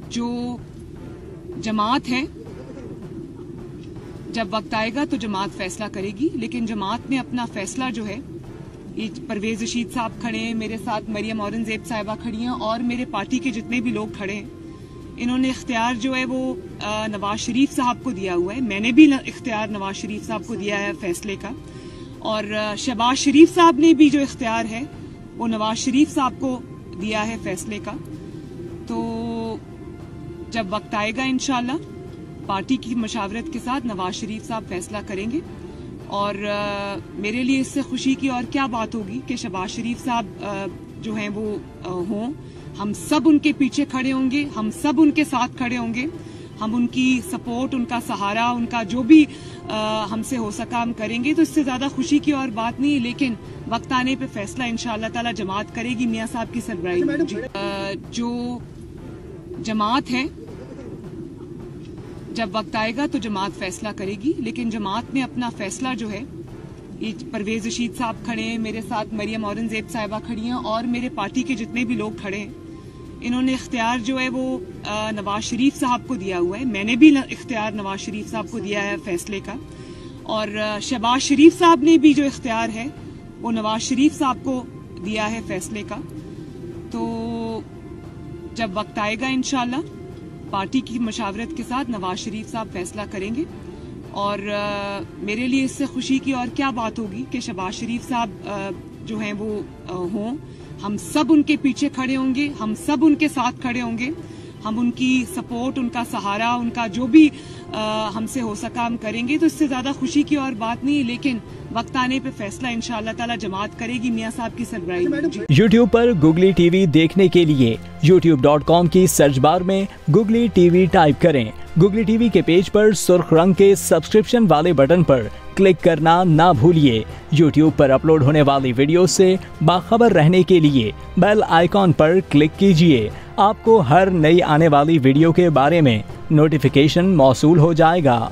जो जमात है, जब वक्त आएगा तो जमात फैसला करेगी, लेकिन जमात ने अपना फैसला जो है, ये परवेज रशीद साहब खड़े हैं, मेरे साथ मरियम औरंगजेब साहिबा खड़ी हैं और मेरे पार्टी के जितने भी लोग खड़े हैं, इन्होंने इख्तियार जो है वो नवाज शरीफ साहब को दिया हुआ है। मैंने भी इख्तियार नवाज शरीफ साहब को दिया है फैसले का, और शहबाज शरीफ साहब ने भी जो इख्तियार है वो नवाज शरीफ साहब को दिया है फैसले का। तो जब वक्त आएगा इंशाल्लाह पार्टी की मशावरत के साथ नवाज शरीफ साहब फैसला करेंगे, और मेरे लिए इससे खुशी की और क्या बात होगी कि शहबाज शरीफ साहब जो हैं वो हों, हम सब उनके पीछे खड़े होंगे, हम सब उनके साथ खड़े होंगे, हम उनकी सपोर्ट, उनका सहारा, उनका जो भी हमसे हो सका हम करेंगे। तो इससे ज्यादा खुशी की और बात नहीं है, लेकिन वक्त आने पे फैसला इंशाअल्लाह ताला जमात करेगी मियां साहब की सरबराही में। जो जमात है, जब वक्त आएगा तो जमात फैसला करेगी, लेकिन जमात ने अपना फैसला जो है, ये परवेज रशीद साहब खड़े हैं, मेरे साथ मरियम औरंगजेब साहिबा खड़ी हैं और मेरे पार्टी के जितने भी लोग खड़े हैं, इन्होंने इख्तियार जो है वो नवाज शरीफ साहब को दिया हुआ है। मैंने भी इख्तियार नवाज शरीफ साहब को दिया है फैसले का, और शहबाज शरीफ साहब ने भी जो इख्तियार है वो नवाज शरीफ साहब को दिया है फैसले का। तो जब वक्त आएगा इंशाल्लाह पार्टी की मशावरत के साथ नवाज शरीफ साहब फैसला करेंगे, और मेरे लिए इससे खुशी की और क्या बात होगी कि शहबाज शरीफ साहब जो हैं वो हों, हम सब उनके पीछे खड़े होंगे, हम सब उनके साथ खड़े होंगे, हम उनकी सपोर्ट, उनका सहारा, उनका जो भी हमसे हो सका हम करेंगे। तो इससे ज्यादा खुशी की और बात नहीं है, लेकिन वक्त आने पे फैसला इंशाअल्लाह ताला जमात करेगी मियां साहब की सरबराही में। YouTube पर गुगली टीवी देखने के लिए youtube.com की सर्च बार में गुगली टीवी टाइप करें। गुगली टीवी के पेज पर सुर्ख रंग के सब्सक्रिप्शन वाले बटन पर क्लिक करना ना भूलिए। YouTube पर अपलोड होने वाली वीडियो से बाखबर रहने के लिए बेल आइकॉन पर क्लिक कीजिए। आपको हर नई आने वाली वीडियो के बारे में नोटिफिकेशन मौसूल हो जाएगा।